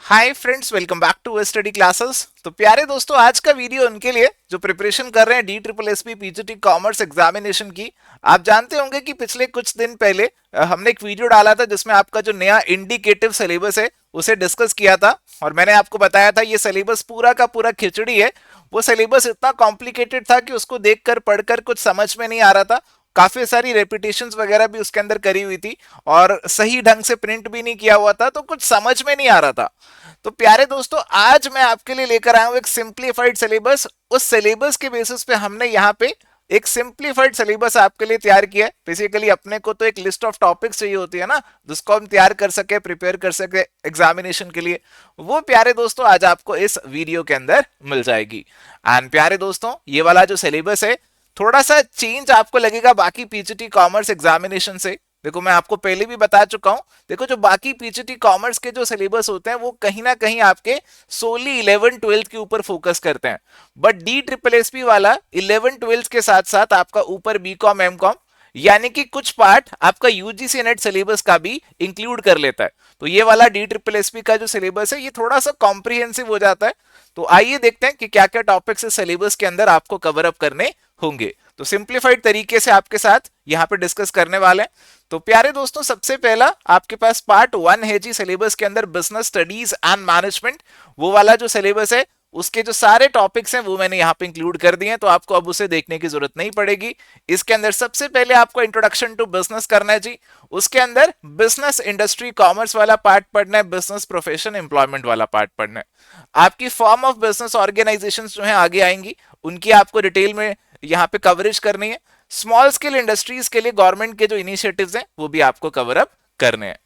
Hi friends, welcome back to study classes. तो प्यारे दोस्तों, आज का वीडियो उनके लिए जो प्रिपरेशन कर रहे हैं D triple S P PGT commerce examination की। आप जानते होंगे कि पिछले कुछ दिन पहले हमने एक वीडियो डाला था जिसमें आपका जो नया इंडिकेटिव सिलेबस है उसे डिस्कस किया था। और मैंने आपको बताया था ये सिलेबस पूरा का पूरा खिचड़ी है। वो सिलेबस इतना कॉम्प्लिकेटेड था कि उसको देखकर पढ़कर कुछ समझ में नहीं आ रहा था। काफी सारी रेपिटेशंस वगैरह भी उसके अंदर करी हुई थी और सही ढंग से प्रिंट भी नहीं किया हुआ था, तो कुछ समझ में नहीं आ रहा था। तो प्यारे दोस्तों, आज मैं आपके लिए लेकर आया हूं एक सिंप्लीफाइड सिलेबस। उस सिलेबस के बेसिस पे हमने यहाँ पे एक सिंप्लीफाइड सिलेबस आपके लिए तैयार किया है। बेसिकली अपने को तो एक लिस्ट ऑफ टॉपिक्स चाहिए होती है ना, जिसको हम तैयार कर सके, प्रिपेयर कर सके एग्जामिनेशन के लिए। वो प्यारे दोस्तों आज आपको इस वीडियो के अंदर मिल जाएगी। एंड प्यारे दोस्तों, ये वाला जो सिलेबस है थोड़ा सा चेंज आपको लगेगा बाकी पीजीटी कॉमर्स एग्जामिनेशन से। देखो, मैं आपको पहले भी बता चुका हूं। देखो, जो बाकी पीजीटी कॉमर्स के जो सिलेबस होते हैं वो कहीं ना कहीं आपके सोली 11-12 के ऊपर फोकस करते हैं। But D triple S P वाला 11-12 के साथ साथ आपका ऊपर बी कॉम एम कॉम यानी कि कुछ पार्ट आपका यूजीसी नेट सिलेबस का भी इंक्लूड कर लेता है। तो ये वाला डी ट्रिपल एस पी का जो सिलेबस है ये थोड़ा सा कॉम्प्रिहेंसिव हो जाता है। तो आइए देखते हैं कि क्या क्या टॉपिक्स इस सिलेबस के अंदर आपको कवर अप करने होंगे। तो सिंप्लीफाइड तरीके से आपके साथ यहां पे डिस्कस करने वाले हैं। तो प्यारे दोस्तों, सबसे पहला आपके पास पार्ट 1 है जी सिलेबस के अंदर, बिजनेस स्टडीज एंड मैनेजमेंट। वो वाला जो सिलेबस है उसके जो सारे टॉपिक्स हैं वो मैंने यहाँ पे इंक्लूड कर दिए हैं, तो आपको अब उसे देखने की जरूरत नहीं पड़ेगी। इसके अंदर सबसे पहले आपको इंट्रोडक्शन टू बिजनेस करना है जी। उसके अंदर बिजनेस इंडस्ट्री कॉमर्स वाला पार्ट पढ़ना है, बिजनेस प्रोफेशन एम्प्लॉयमेंट वाला पार्ट पढ़ना है। आपकी फॉर्म ऑफ बिजनेस ऑर्गेनाइजेशन जो है आगे आएंगी, उनकी आपको डिटेल में यहाँ पे कवरेज करनी है। स्मॉल स्केल इंडस्ट्रीज के लिए गवर्नमेंट के जो इनिशिएटिव्स हैं वो भी आपको कवर अप करने हैं।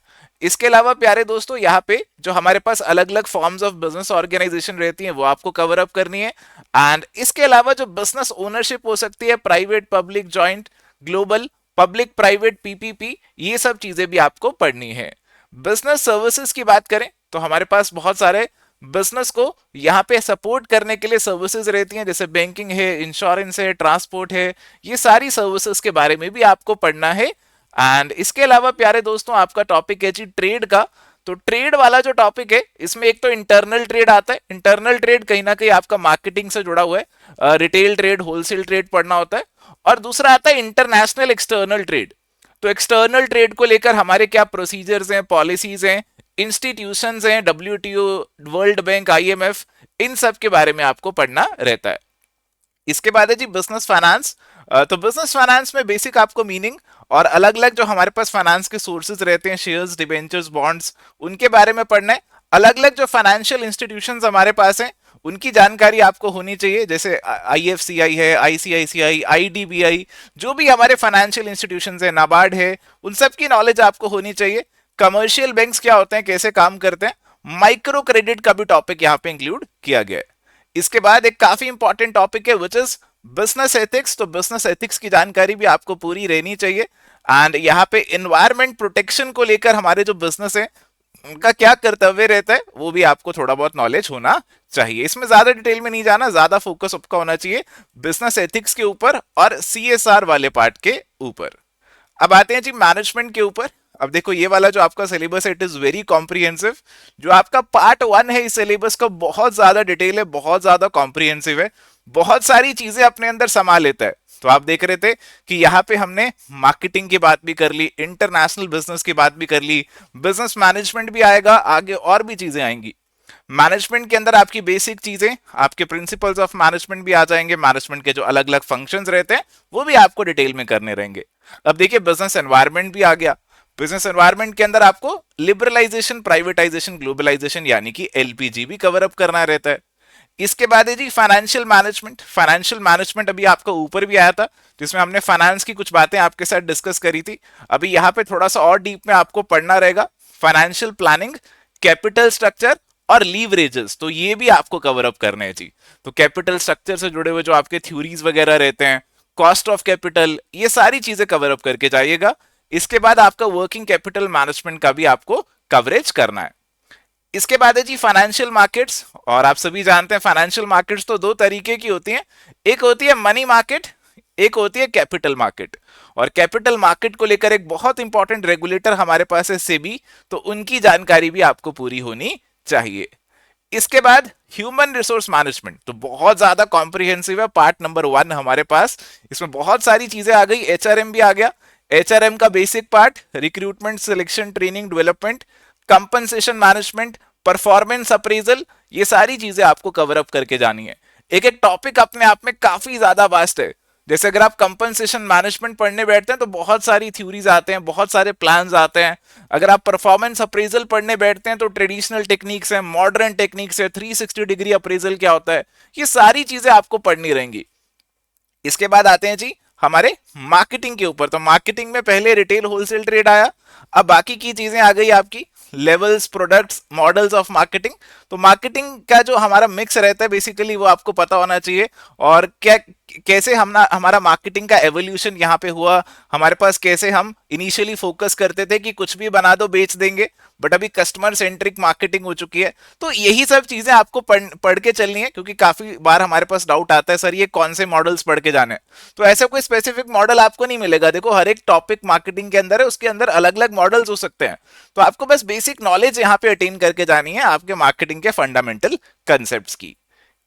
इसके अलावा प्यारे दोस्तों, यहाँ पे जो हमारे पास अलग अलग फॉर्म्स ऑफ बिजनेस ऑर्गेनाइजेशन रहती हैं वो आपको कवर अप करनी है। एंड इसके अलावा जो बिजनेस ओनरशिप हो सकती है, private, public, joint, global, public private, PPP, ये सब चीजें भी आपको पढ़नी है। बिजनेस सर्विसेज की बात करें तो हमारे पास बहुत सारे बिजनेस को यहाँ पे सपोर्ट करने के लिए सर्विसेज रहती हैं, जैसे बैंकिंग है, इंश्योरेंस है, ट्रांसपोर्ट है। ये सारी सर्विसेज के बारे में भी आपको पढ़ना है। एंड इसके अलावा प्यारे दोस्तों, आपका टॉपिक है जी ट्रेड का। तो ट्रेड वाला जो टॉपिक है इसमें एक तो इंटरनल ट्रेड आता है। इंटरनल ट्रेड कहीं ना कहीं आपका मार्केटिंग से जुड़ा हुआ है, रिटेल ट्रेड, होलसेल ट्रेड पढ़ना होता है। और दूसरा आता है इंटरनेशनल एक्सटर्नल ट्रेड। तो एक्सटर्नल ट्रेड को लेकर हमारे क्या प्रोसीजर्स हैं, पॉलिसीज हैं, इंस्टीट्यूशंस हैं, डब्ल्यूटीओ, वर्ल्ड बैंक, आईएमएफ, इन सब के बारे में आपको पढ़ना रहता है। इसके बाद है जी बिजनेस फाइनेंस। तो बिजनेस फाइनेंस में बेसिक आपको मीनिंग और अलग अलग जो हमारे पास फाइनेंस के सोर्सेज रहते हैं, शेयर्स, डिबेंचर्स, बॉन्ड्स, उनके बारे में पढ़ना है। अलग अलग जो फाइनेंशियल इंस्टीट्यूशंस हमारे पास हैं उनकी जानकारी आपको होनी चाहिए, जैसे आईएफसीआई है, आईसीआईसीआई, आईडीबीआई, जो भी हमारे फाइनेंशियल इंस्टीट्यूशंस है, नाबार्ड है, उन सब की नॉलेज आपको होनी चाहिए। कमर्शियल बैंक्स क्या होते हैं, कैसे काम करते हैं, माइक्रो क्रेडिट का भी टॉपिक यहाँ पे इंक्लूड किया गया है। इसके बाद एक काफी इंपॉर्टेंट टॉपिक है विच इज बिजनेस एथिक्स। तो बिजनेस एथिक्स की जानकारी भी आपको पूरी रहनी चाहिए। एंड यहाँ पे एनवायरमेंट प्रोटेक्शन को लेकर हमारे जो बिजनेस है उनका क्या कर्तव्य रहता है वो भी आपको थोड़ा बहुत नॉलेज होना चाहिए। इसमें ज्यादा डिटेल में नहीं जाना, ज्यादा फोकस आपका होना चाहिए बिजनेस एथिक्स के ऊपर और सीएसआर वाले पार्ट के ऊपर। अब आते हैं जी मैनेजमेंट के ऊपर। अब देखो, ये वाला जो आपका सिलेबस है इट इज वेरी कॉम्प्रिहेंसिव। जो आपका पार्ट 1 है इस सिलेबस का बहुत ज्यादा डिटेल है, बहुत ज्यादा कॉम्प्रिहेंसिव है, बहुत सारी चीजें अपने अंदर समा लेता है। तो आप देख रहे थे कि यहाँ पे हमने मार्केटिंग की बात भी कर ली, इंटरनेशनल बिजनेस की बात भी कर ली, बिजनेस मैनेजमेंट भी आएगा, आगे और भी चीजें आएंगी। मैनेजमेंट के अंदर आपकी बेसिक चीजें, आपके प्रिंसिपल्स ऑफ मैनेजमेंट भी आ जाएंगे। मैनेजमेंट के जो अलग अलग फंक्शंस रहते हैं वो भी आपको डिटेल में करने रहेंगे। अब देखिए, बिजनेस एनवायरनमेंट भी आ गया। बिजनेस एनवायरनमेंट के अंदर आपको लिबरलाइजेशन, प्राइवेटाइजेशन, ग्लोबलाइजेशन यानी कि एलपीजी भी कवर अप करना रहता है। इसके बाद है जी फाइनेंशियल मैनेजमेंट। फाइनेंशियल मैनेजमेंट अभी आपका ऊपर भी आया था, जिसमें हमने फाइनेंस की कुछ बातें आपके साथ डिस्कस करी थी। अभी यहाँ पे थोड़ा सा और डीप में आपको पढ़ना रहेगा। फाइनेंशियल प्लानिंग, कैपिटल स्ट्रक्चर और लीवरेजेस, तो ये भी आपको कवर अप करने हैं जी। तो कैपिटल स्ट्रक्चर से जुड़े हुए जो आपके थ्योरीज वगैरह रहते हैं, कॉस्ट ऑफ कैपिटल, ये सारी चीजें कवर अप करके जाइएगा। इसके बाद आपका वर्किंग कैपिटल मैनेजमेंट का भी आपको कवरेज करना है। इसके बाद है जी फाइनेंशियल मार्केट्स। और आप सभी जानते हैं फाइनेंशियल मार्केट्स तो दो तरीके की होती हैं, एक होती है मनी मार्केट, एक होती है कैपिटल मार्केट। और कैपिटल मार्केट को लेकर एक बहुत इंपॉर्टेंट रेगुलेटर हमारे पास है सेबी, तो उनकी जानकारी भी आपको पूरी होनी चाहिए। इसके बाद ह्यूमन रिसोर्स मैनेजमेंट, तो बहुत ज्यादा कॉम्प्रिहेंसिव है, पार्ट नंबर 1 हमारे पास। इसमें बहुत सारी चीजें आ गई, एचआरएम भी आ गया। एचआरएम का basic part, recruitment, selection, training, development, compensation management, performance appraisal, ये सारी चीजें आपको कवर अप करके जानी है। एक एक टॉपिक अपने आप में काफी ज्यादा वास्ट है। जैसे अगर आप कंपनसेशन मैनेजमेंट पढ़ने बैठते हैं तो बहुत सारी थ्योरीज आते हैं, बहुत सारे प्लान्स आते हैं। अगर आप परफॉर्मेंस अप्रेजल पढ़ने बैठते हैं तो ट्रेडिशनल टेक्निक्स हैं, मॉडर्न टेक्निक्स है, 360 डिग्री अप्रेजल क्या होता है, ये सारी चीजें आपको पढ़नी रहेंगी। इसके बाद आते हैं जी हमारे मार्केटिंग के ऊपर। तो मार्केटिंग में पहले रिटेल होलसेल ट्रेड आया, अब बाकी की चीजें आ गई आपकी, levels, products, models of marketing. तो मार्केटिंग का जो हमारा मिक्स रहता है बेसिकली वो आपको पता होना चाहिए, और क्या कैसे हमारा मार्केटिंग का एवोल्यूशन यहाँ पे हुआ, हमारे पास कैसे हम इनिशियली फोकस करते थे कि कुछ भी बना दो बेच देंगे, बट अभी कस्टमर सेंट्रिक मार्केटिंग हो चुकी है। तो यही सब चीजें आपको पढ़ के चलनी है, क्योंकि काफी बार हमारे पास डाउट आता है सर ये कौन से मॉडल्स पढ़ के जाने। तो ऐसा कोई स्पेसिफिक मॉडल आपको नहीं मिलेगा। देखो हर एक टॉपिक मार्केटिंग के अंदर है, उसके अंदर अलग अलग मॉडल्स हो सकते हैं। तो आपको बस बेसिक नॉलेज यहाँ पे अटेन करके जानी है आपके मार्केटिंग के फंडामेंटल कंसेप्ट की।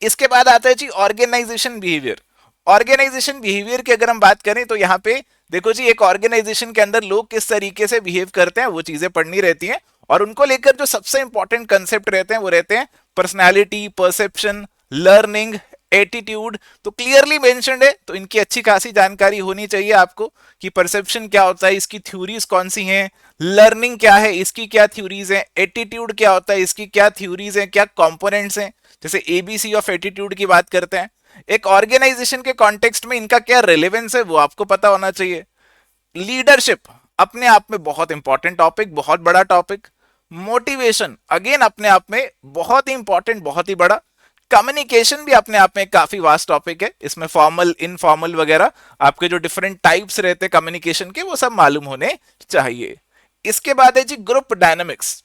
इसके बाद आता है जी ऑर्गेनाइजेशन बिहेवियर। ऑर्गेनाइजेशन बिहेवियर की अगर हम बात करें तो यहाँ पे देखो जी, एक ऑर्गेनाइजेशन के अंदर लोग किस तरीके से बिहेव करते हैं वो चीजें पढ़नी रहती हैं, और उनको लेकर जो सबसे इंपॉर्टेंट कंसेप्ट रहते हैं वो रहते हैं पर्सनैलिटी, परसेप्शन, लर्निंग, एटीट्यूड। तो क्लियरली मेंशन्ड है, तो इनकी अच्छी खासी जानकारी होनी चाहिए आपको कि परसेप्शन क्या होता है, इसकी थ्योरीज कौन सी हैं, लर्निंग क्या है, इसकी क्या थ्योरीज हैं, एटीट्यूड क्या होता है, इसकी क्या थ्योरीज हैं, क्या कंपोनेंट्स हैं। जैसे एबीसी ऑफ एटीट्यूड की बात करते हैं, एक ऑर्गेनाइजेशन के कॉन्टेक्स्ट में इनका क्या रेलेवेंस है वो आपको पता होना चाहिए। लीडरशिप अपने आप में बहुत इंपॉर्टेंट टॉपिक, बहुत बड़ा टॉपिक। मोटिवेशन अगेन अपने आप में बहुत ही इंपॉर्टेंट, बहुत ही बड़ा। कम्युनिकेशन भी अपने आप में काफी वास्ट टॉपिक है, इसमें फॉर्मल, इनफॉर्मल वगैरह आपके जो डिफरेंट टाइप्स रहते हैं कम्युनिकेशन के वो सब मालूम होने चाहिए। इसके बाद है जी ग्रुप डायनामिक्स।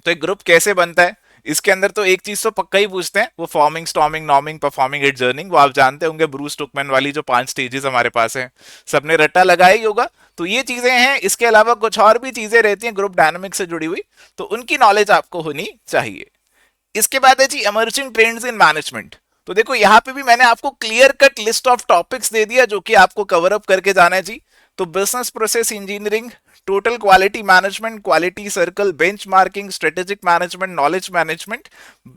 तो एक ग्रुप कैसे बनता है, इसके अंदर तो एक चीज तो पक्का ही पूछते हैं, वो फॉर्मिंग, स्टॉर्मिंग, नॉर्मिंग, परफॉर्मिंग, एडजर्निंग। वो आप जानते होंगे ब्रूस टुकमैन वाली जो 5 स्टेजेस हमारे पास हैं, सबने रट्टा लगाया ही होगा। तो ये चीजें हैं, इसके अलावा कुछ और भी चीजें रहती हैं ग्रुप डायनामिक्स से जुड़ी हुई, तो उनकी नॉलेज आपको होनी चाहिए। इसके बाद है G emerging trends in management. तो देखो यहाँ पे भी मैंने आपको clear cut list of topics दे दिया जो कि आपको कवर अप करके जाना है जी। तो business process engineering, total quality management, quality circle, benchmarking, strategic management, knowledge management,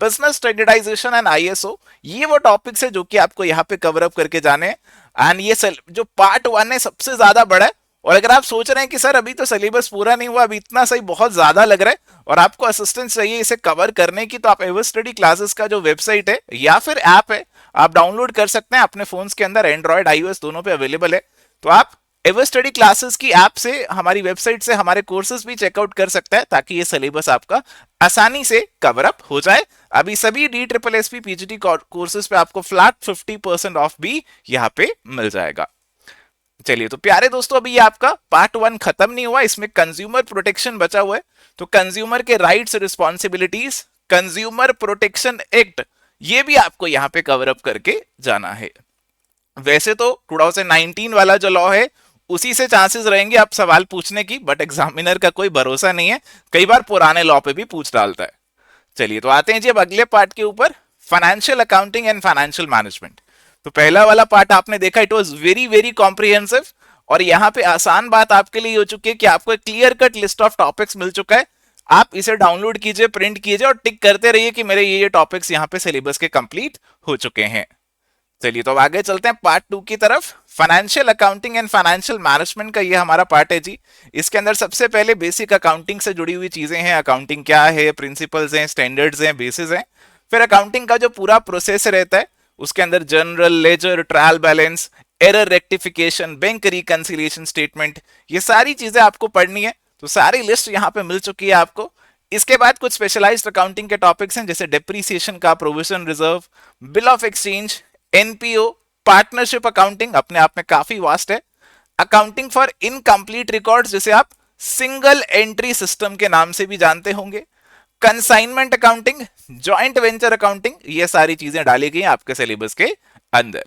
business standardisation and ISO, ये वो टॉपिक्स है जो कि आपको यहाँ पे कवर अप करके जाने हैं। एंड ये जो पार्ट 1 है सबसे ज्यादा बड़ा है, और अगर आप सोच रहे हैं कि सर अभी तो सिलेबस पूरा नहीं हुआ, अभी इतना सही बहुत ज्यादा लग रहा है और आपको असिस्टेंस चाहिए इसे कवर करने की, तो आप एवर स्टडी क्लासेस का जो वेबसाइट है या फिर ऐप है आप डाउनलोड कर सकते हैं अपने फोन्स के अंदर, एंड्रॉइड, आईओएस दोनों पे अवेलेबल है। तो आप एवर स्टडी क्लासेस की ऐप से, हमारी वेबसाइट से हमारे कोर्सेज भी चेकआउट कर सकता है, ताकि ये सिलेबस आपका आसानी से कवर अप हो जाए। अभी सभी DSSP पीजीटी कोर्सेज पे आपको फ्लैट 50% ऑफ भी यहाँ पे मिल जाएगा। चलिए तो प्यारे दोस्तों, अभी ये आपका पार्ट 1 खत्म नहीं हुआ, इसमें कंज्यूमर प्रोटेक्शन बचा हुआ है। तो कंज्यूमर के rights, responsibilities, consumer protection act, ये भी आपको यहाँ पे कवर अप करके जाना है। वैसे तो 2019 वाला जो लॉ है उसी से चांसेस रहेंगे आप सवाल पूछने की, बट एग्जामिनर का कोई भरोसा नहीं है, कई बार पुराने लॉ पे भी पूछ डालता है। चलिए तो आते हैं जी अब अगले पार्ट के ऊपर, financial accounting and financial management. तो पहला वाला पार्ट आपने देखा, it was very very comprehensive, और यहाँ पे आसान बात आपके लिए हो चुकी है कि आपको एक clear cut list of topics मिल चुका है। आप इसे डाउनलोड कीजिए, प्रिंट कीजिए और टिक करते रहिए कि मेरे ये टॉपिक्स यहाँ पे सिलेबस के कंप्लीट हो चुके हैं। चलिए तो अब आगे चलते हैं पार्ट 2 की तरफ। Financial accounting and financial management का ये हमारा पार्ट है जी। इसके अंदर सबसे पहले बेसिक अकाउंटिंग से जुड़ी हुई चीजें हैं, अकाउंटिंग क्या है, प्रिंसिपल्स हैं, स्टैंडर्ड्स हैं, बेसिस हैं। फिर अकाउंटिंग का जो पूरा प्रोसेस रहता है उसके अंदर general ledger, trial balance, error rectification, bank reconciliation statement, ये सारी चीजें आपको पढ़नी है। तो सारी लिस्ट यहाँ पे मिल चुकी है आपको। इसके बाद कुछ स्पेशलाइज्ड अकाउंटिंग के टॉपिक्स हैं, जैसे डेप्रीसिएशन का, provision reserve, bill of exchange, NPO, partnership accounting अपने आप में काफी वास्ट है। अकाउंटिंग फॉर इनकम्प्लीट रिकॉर्ड्स, जिसे आप सिंगल एंट्री सिस्टम के नाम से भी जानते होंगे। Consignment accounting, joint venture accounting, ये सारी चीजें डाली गई हैं आपके सिलेबस के अंदर।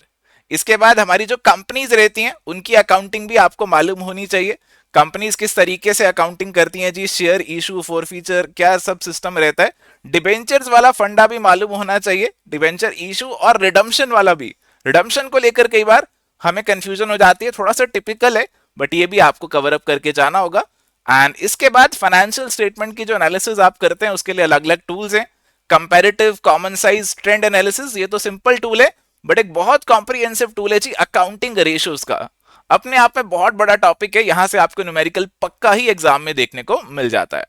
इसके बाद हमारी जो कंपनीज रहती हैं उनकी अकाउंटिंग भी आपको मालूम होनी चाहिए। कंपनीज किस तरीके से अकाउंटिंग करती हैं जी, शेयर इशू, फॉरफीचर, क्या सब सिस्टम रहता है। डिबेंचर्स वाला फंडा भी मालूम होना चाहिए, डिबेंचर इशू और रिडम्पशन वाला भी। रिडम्पशन को लेकर कई बार हमें कंफ्यूजन हो जाती है, थोड़ा सा टिपिकल है, बट ये भी आपको कवर अप करके जाना होगा। एंड इसके बाद फाइनेंशियल स्टेटमेंट की जो एनालिसिस आप करते हैं उसके लिए अलग अलग टूल्स हैं। Comparative common size trend analysis, ये तो सिंपल टूल है, बट एक बहुत कॉम्प्रिहेंसिव टूल है जी अकाउंटिंग रेशियोज का। अपने आप में बहुत बड़ा टॉपिक है, यहां से आपको न्यूमेरिकल पक्का ही एग्जाम में देखने को मिल जाता है।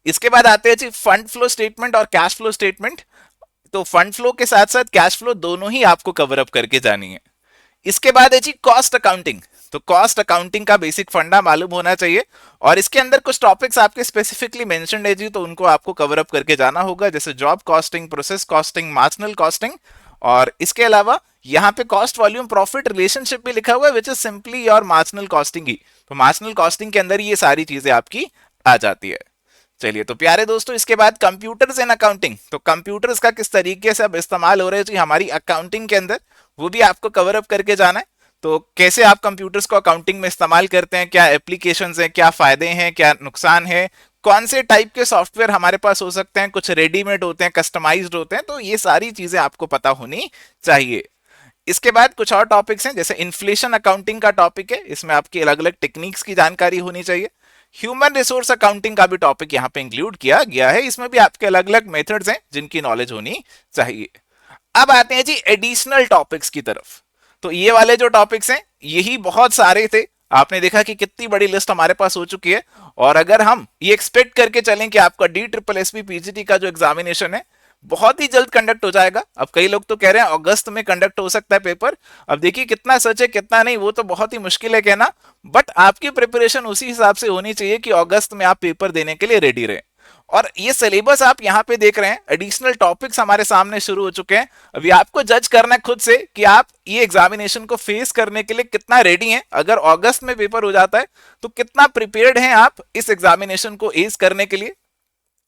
इसके बाद आते हैं जी फंड फ्लो स्टेटमेंट और कैश फ्लो स्टेटमेंट। तो फंड फ्लो के साथ साथ कैश फ्लो दोनों ही आपको कवर अप करके जानी है। इसके बाद है जी कॉस्ट अकाउंटिंग। तो कॉस्ट अकाउंटिंग का बेसिक फंडा मालूम होना चाहिए, और इसके अंदर कुछ टॉपिक्स आपके स्पेसिफिकली मेंशन्ड है जी, तो उनको आपको कवर अप करके जाना होगा, जैसे job costing, process costing, marginal costing. और इसके अलावा यहाँ पे कॉस्ट वॉल्यूम प्रॉफिट रिलेशनशिप भी लिखा हुआ है, which is simply your marginal costing ही। तो मार्जिनल कॉस्टिंग के अंदर ये सारी चीजें आपकी आ जाती है। चलिए तो प्यारे दोस्तों, इसके बाद कंप्यूटर्स एंड अकाउंटिंग। तो कंप्यूटर्स का किस तरीके से अब इस्तेमाल हो रहे हैं जी हमारी अकाउंटिंग के अंदर, वो भी आपको कवर अप करके जाना है। तो कैसे आप कंप्यूटर्स को अकाउंटिंग में इस्तेमाल करते हैं, क्या एप्लीकेशंस हैं, क्या फायदे हैं, क्या नुकसान है, कौन से टाइप के सॉफ्टवेयर हमारे पास हो सकते हैं, कुछ रेडीमेड होते हैं, कस्टमाइज्ड होते हैं, तो ये सारी चीजें आपको पता होनी चाहिए। इसके बाद कुछ और टॉपिक्स हैं, जैसे इन्फ्लेशन अकाउंटिंग का टॉपिक है, इसमें आपकी अलग अलग टेक्निक्स की जानकारी होनी चाहिए। ह्यूमन रिसोर्स अकाउंटिंग का भी टॉपिक यहाँ पे इंक्लूड किया गया है, इसमें भी आपके अलग अलग मेथड्स हैं जिनकी नॉलेज होनी चाहिए। अब आते हैं जी एडिशनल टॉपिक्स की तरफ। तो ये वाले जो टॉपिक्स हैं यही बहुत सारे थे, आपने देखा कि कितनी बड़ी लिस्ट हमारे पास हो चुकी है। और अगर हम ये एक्सपेक्ट करके चलें कि आपका DSSB PGT का जो एग्जामिनेशन है बहुत ही जल्द कंडक्ट हो जाएगा। अब कई लोग तो कह रहे हैं अगस्त में कंडक्ट हो सकता है पेपर, अब देखिए कितना सच है कितना नहीं, वो तो बहुत ही मुश्किल है कहना, बट आपकी प्रिपरेशन उसी हिसाब से होनी चाहिए कि अगस्त में आप पेपर देने के लिए रेडी रहे। और ये सिलेबस आप यहाँ पे देख रहे हैं, एडिशनल टॉपिक्स हमारे सामने शुरू हो चुके हैं। अभी आपको जज करना है खुद से कि आप ये एग्जामिनेशन को फेस करने के लिए कितना रेडी हैं। अगर अगस्त में पेपर हो जाता है तो कितना प्रिपेयर्ड हैं आप इस एग्जामिनेशन को एज करने के लिए।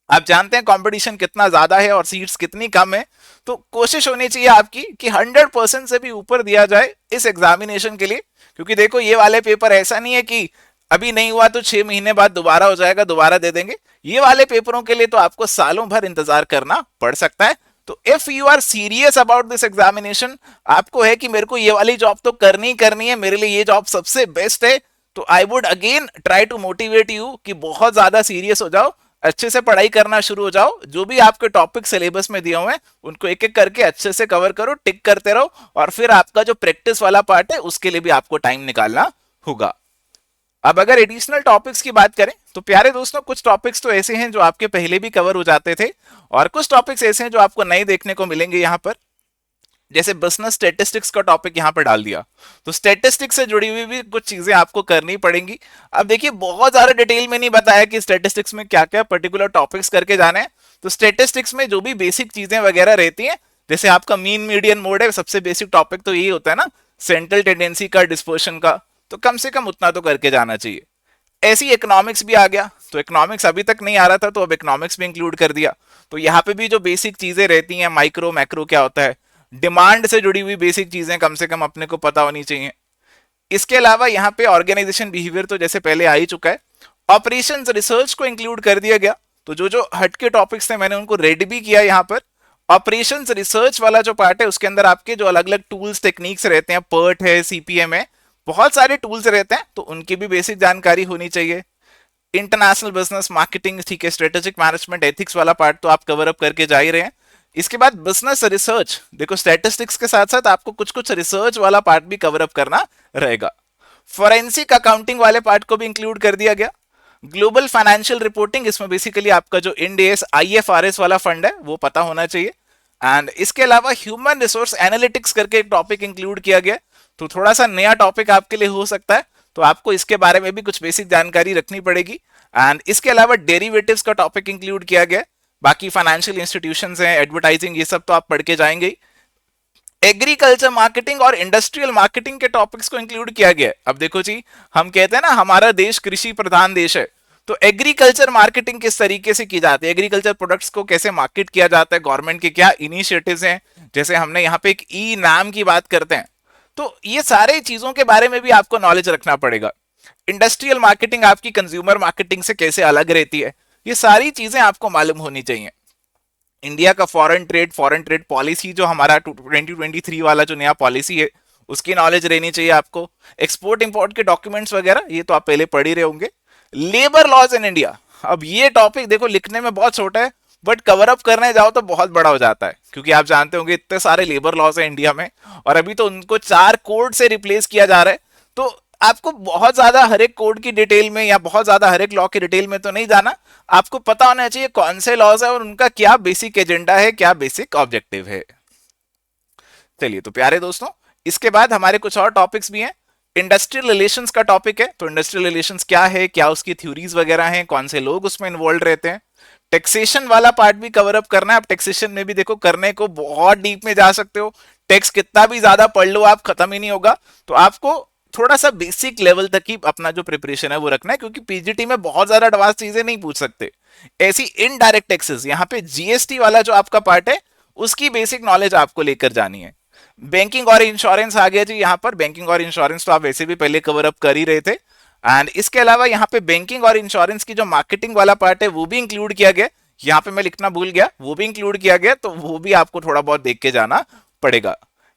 आप जानते हैं कंपटीशन कितना ज्यादा है और सीट्स कितनी कम है, तो कोशिश होनी चाहिए आपकी कि 100% से भी ऊपर दिया जाए इस एग्जामिनेशन के लिए। क्योंकि देखो ये वाले पेपर ऐसा नहीं है कि अभी नहीं हुआ तो 6 महीने बाद दोबारा हो जाएगा, दोबारा दे देंगे। ये वाले पेपरों के लिए तो आपको सालों भर इंतजार करना पड़ सकता है। तो if you are serious about this examination, आपको है कि मेरे को ये वाली जॉब तो करनी ही करनी है, मेरे लिए ये जॉब सबसे बेस्ट है, तो I would again try to motivate you कि बहुत ज्यादा सीरियस हो जाओ, अच्छे से पढ़ाई करना शुरू हो जाओ। जो भी आपके टॉपिक सिलेबस में दिए हुए हैं उनको एक एक करके अच्छे से कवर करो, टिक करते रहो, और फिर आपका जो प्रैक्टिस वाला पार्ट है उसके लिए भी आपको टाइम निकालना होगा। अब अगर एडिशनल टॉपिक्स की बात करें तो प्यारे दोस्तों, कुछ टॉपिक्स तो ऐसे हैं जो आपके पहले भी कवर हो जाते थे, और कुछ टॉपिक्स ऐसे हैं जो आपको नए देखने को मिलेंगे यहाँ पर। जैसे बिजनेस स्टैटिस्टिक्स का टॉपिक यहाँ पर डाल दिया, तो स्टैटिस्टिक्स से जुड़ी हुई भी कुछ चीजें आपको करनी पड़ेंगी। अब देखिए बहुत ज्यादा डिटेल में नहीं बताया कि स्टैटिस्टिक्स में क्या क्या पर्टिकुलर टॉपिक्स करके जाने हैं। तो स्टैटिस्टिक्स में जो भी बेसिक चीजें वगैरह रहती हैं, जैसे आपका मीन मीडियन मोड है, सबसे बेसिक टॉपिक तो यही होता है ना, सेंट्रल टेंडेंसी का, डिस्पर्शन का, तो कम से कम उतना तो करके जाना चाहिए। ऐसी इकोनॉमिक्स भी आ गया, तो इकोनॉमिक्स अभी तक नहीं आ रहा था तो अब इकोनॉमिक्स भी इंक्लूड कर दिया। तो यहाँ पे भी जो बेसिक चीजें रहती हैं, माइक्रो मैक्रो क्या होता है, डिमांड से जुड़ी हुई बेसिक चीजें कम से कम अपने को पता होनी चाहिए। इसके अलावा यहाँ पे ऑर्गेनाइजेशन बिहेवियर तो जैसे पहले आ ही चुका है। ऑपरेशंस रिसर्च को इंक्लूड कर दिया गया, तो जो जो हटके टॉपिक्स थे मैंने उनको रेड भी किया यहाँ पर। ऑपरेशंस रिसर्च वाला जो पार्ट है उसके अंदर आपके जो अलग अलग टूल्स टेक्निक्स रहते हैं, पर्ट है, CPM है, बहुत सारे टूल्स रहते हैं, तो उनकी भी बेसिक जानकारी होनी चाहिए। इंटरनेशनल बिजनेस मार्केटिंग, ठीक है, स्ट्रेटेजिक मैनेजमेंट, एथिक्स वाला पार्ट तो आप कवर अप करके जा ही रहे हैं। इसके बाद बिजनेस रिसर्च, देखो स्टैटिस्टिक्स के साथ साथ आपको कुछ कुछ रिसर्च वाला पार्ट भी कवर अप करना रहेगा। फोरेंसिक अकाउंटिंग वाले पार्ट को भी इंक्लूड कर दिया गया। ग्लोबल फाइनेंशियल रिपोर्टिंग, इसमें बेसिकली आपका जो इंड एस IFRS वाला फंड है वो पता होना चाहिए। एंड इसके अलावा ह्यूमन रिसोर्स एनालिटिक्स करके एक टॉपिक इंक्लूड किया गया, तो थोड़ा सा नया टॉपिक आपके लिए हो सकता है, तो आपको इसके बारे में भी कुछ बेसिक जानकारी रखनी पड़ेगी। एंड इसके अलावा डेरिवेटिव्स का टॉपिक इंक्लूड किया गया। बाकी फाइनेंशियल इंस्टीट्यूशंस हैं, एडवर्टाइजिंग, ये सब तो आप पढ़ के जाएंगे। एग्रीकल्चर मार्केटिंग और इंडस्ट्रियल मार्केटिंग के टॉपिक्स को इंक्लूड किया गया। अब देखो जी, हम कहते हैं ना हमारा देश कृषि प्रधान देश है, तो एग्रीकल्चर मार्केटिंग किस तरीके से की जाती है, एग्रीकल्चर प्रोडक्ट्स को कैसे मार्केट किया जाता है, गवर्नमेंट के क्या इनिशिएटिव्स हैं। जैसे हमने यहाँ पे एक ई नाम की बात करते हैं, तो ये सारे चीजों के बारे में भी आपको नॉलेज रखना पड़ेगा। इंडस्ट्रियल मार्केटिंग आपकी कंज्यूमर मार्केटिंग से कैसे अलग रहती है, ये सारी चीजें आपको मालूम होनी चाहिए। इंडिया का फॉरेन ट्रेड पॉलिसी जो हमारा 2023 वाला जो नया पॉलिसी है, उसकी नॉलेज रहनी चाहिए आपको। एक्सपोर्ट इंपोर्ट के डॉक्यूमेंट्स वगैरह ये तो आप पहले पढ़ ही रहे होंगे। लेबर लॉज इन इंडिया, अब ये टॉपिक देखो लिखने में बहुत छोटा है, बट कवर अप करने जाओ तो बहुत बड़ा हो जाता है, क्योंकि आप जानते होंगे इतने सारे लेबर लॉज है इंडिया में, और अभी तो उनको 4 कोड से रिप्लेस किया जा रहा है। तो आपको बहुत ज्यादा हर एक कोड की डिटेल में या बहुत ज्यादा हर एक लॉ की डिटेल में तो नहीं जाना, आपको पता होना चाहिए कौन से लॉज है और उनका क्या बेसिक एजेंडा है, क्या बेसिक ऑब्जेक्टिव है। चलिए तो प्यारे दोस्तों, इसके बाद हमारे कुछ और टॉपिक्स भी हैं। इंडस्ट्रियल रिलेशंस का टॉपिक है, तो इंडस्ट्रियल रिलेशंस क्या है, क्या उसकी थ्योरीज वगैरह हैं, कौन से लोग उसमें इन्वॉल्व रहते हैं। टैक्सेशन वाला पार्ट भी कवर अप करना है। आप टैक्सेशन में भी देखो करने को बहुत डीप में जा सकते हो, टैक्स कितना भी ज्यादा पढ़ लो आप खत्म ही नहीं होगा। तो आपको थोड़ा सा बेसिक लेवल तक ही अपना जो प्रिपरेशन है वो रखना है, क्योंकि पीजीटी में बहुत ज्यादा एडवांस चीजें नहीं पूछ सकते। ऐसी इनडायरेक्ट टैक्सेस, यहाँ पे जीएसटी वाला जो आपका पार्ट है उसकी बेसिक नॉलेज आपको लेकर जानी है। बैंकिंग और इंश्योरेंस आ गया जी, यहाँ पर बैंकिंग और इंश्योरेंस तो आप वैसे भी पहले कवर अप कर ही रहे थे। एंड इसके अलावा यहाँ पे बैंकिंग और इंश्योरेंस की जो मार्केटिंग वाला पार्ट है वो भी इंक्लूड किया गया। यहाँ पे मैं लिखना भूल गया, वो भी इंक्लूड किया गया, तो वो भी आपको थोड़ा बहुत देख के जाना पड़ेगा।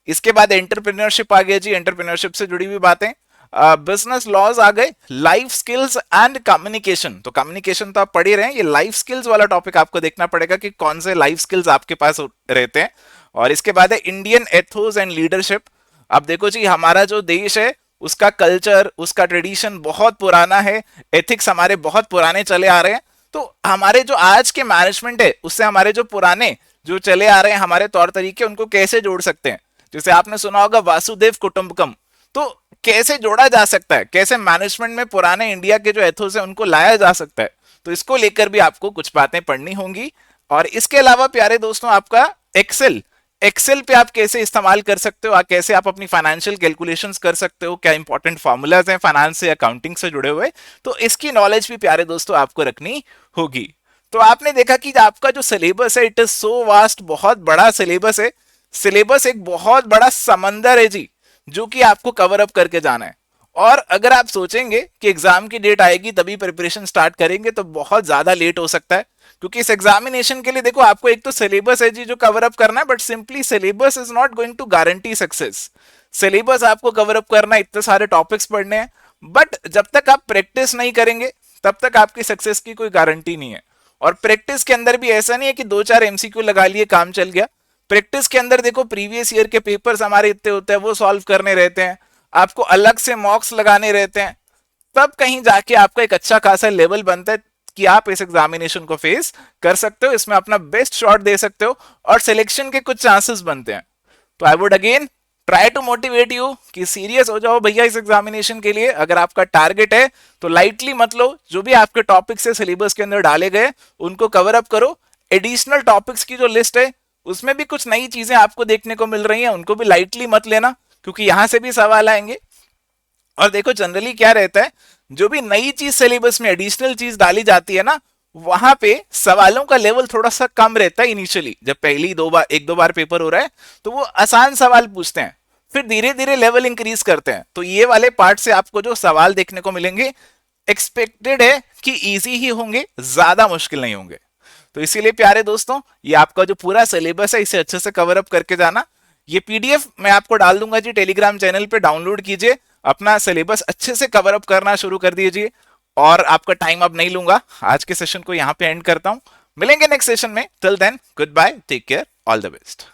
इसके बाद एंटरप्रेन्योरशिप आ गया जी, एंटरप्रेन्योरशिप से जुड़ी हुई बातें। बिजनेस लॉज आ गए, लाइफ स्किल्स एंड कम्युनिकेशन, तो कम्युनिकेशन तो आप पढ़ ही रहे हैं, ये लाइफ स्किल्स वाला टॉपिक आपको देखना पड़ेगा कि कौन से लाइफ स्किल्स आपके पास रहते हैं। और इसके बाद है इंडियन एथोस एंड लीडरशिप। अब देखो जी, हमारा जो देश है उसका कल्चर, उसका ट्रेडिशन बहुत पुराना है, एथिक्स हमारे बहुत पुराने चले आ रहे हैं। तो हमारे जो आज के मैनेजमेंट है उससे हमारे जो पुराने जो चले आ रहे हैं हमारे तौर तरीके, उनको कैसे जोड़ सकते हैं। जैसे आपने सुना होगा वासुदेव कुटुंबकम, तो कैसे जोड़ा जा सकता है, कैसे मैनेजमेंट में पुराने इंडिया के जो एथोस है उनको लाया जा सकता है, तो इसको लेकर भी आपको कुछ बातें पढ़नी होंगी। और इसके अलावा प्यारे दोस्तों, आपका एक्सेल, एक्सेल पे आप कैसे इस्तेमाल कर सकते हो, कैसे आप अपनी फाइनेंशियल कैलकुलेशंस कर सकते हो, क्या इंपॉर्टेंट फॉर्मूलाज हैं फाइनेंस से अकाउंटिंग से जुड़े हुए, तो इसकी नॉलेज भी प्यारे दोस्तों आपको रखनी होगी। तो आपने देखा कि आपका जो सिलेबस है इट इज सो वास्ट, बहुत बड़ा सिलेबस है। सिलेबस एक बहुत बड़ा समंदर है जी, जो कि आपको कवर अप करके जाना है। और अगर आप सोचेंगे कि एग्जाम की डेट आएगी तभी प्रिपरेशन स्टार्ट करेंगे, तो बहुत ज्यादा लेट हो सकता है, क्योंकि इस एग्जामिनेशन के लिए देखो आपको एक तो सिलेबस है जी जो कवर अप करना है, but simply syllabus is not going to guarantee success. Syllabus आपको कवर अप करना है, इतने सारे टॉपिक्स पढ़ने हैं, बट जब तक आप प्रैक्टिस नहीं करेंगे तब तक आपकी सक्सेस की कोई गारंटी नहीं है। और प्रैक्टिस के अंदर भी ऐसा नहीं है कि 2-4 एमसीक्यू लगा लिए काम चल गया। प्रैक्टिस के अंदर देखो प्रीवियस ईयर के पेपर्स हमारे इतने होते हैं, वो सॉल्व करने रहते हैं, आपको अलग से मॉक्स लगाने रहते हैं, तब कहीं जाके आपका एक अच्छा खासा लेवल बनता है कि आप इस एग्जामिनेशन को फेस कर सकते हो, इसमें अपना बेस्ट शॉट दे सकते हो और सिलेक्शन के कुछ चांसेस बनते हैं। तो I would again try to motivate you कि सीरियस हो जाओ भैया इस एग्जामिनेशन के लिए। अगर आपका टारगेट है तो लाइटली मत लो, जो भी आपके टॉपिक्स है सिलेबस के अंदर डाले गए उनको कवर अप करो। एडिशनल टॉपिक्स की जो लिस्ट है उसमें भी कुछ नई चीजें आपको देखने को मिल रही हैं, उनको भी लाइटली मत लेना, क्योंकि यहां से भी सवाल आएंगे। और देखो जनरली क्या रहता है, जो भी नई चीज सिलेबस में एडिशनल चीज डाली जाती है ना, वहां पे सवालों का लेवल थोड़ा सा कम रहता है इनिशियली, जब पहली एक दो बार पेपर हो रहा है तो वो आसान सवाल पूछते हैं, फिर धीरे धीरे लेवल इंक्रीज करते हैं। तो ये वाले पार्ट से आपको जो सवाल देखने को मिलेंगे एक्सपेक्टेड है कि इजी ही होंगे, ज्यादा मुश्किल नहीं होंगे। तो इसीलिए प्यारे दोस्तों, ये आपका जो पूरा सिलेबस है इसे अच्छे से कवर अप करके जाना। ये पीडीएफ मैं आपको डाल दूंगा जी टेलीग्राम चैनल पे, डाउनलोड कीजिए, अपना सिलेबस अच्छे से कवर अप करना शुरू कर दीजिए। और आपका टाइम अब नहीं लूंगा, आज के सेशन को यहां पे एंड करता हूं। मिलेंगे नेक्स्ट सेशन में, till then goodbye, take care, all the best.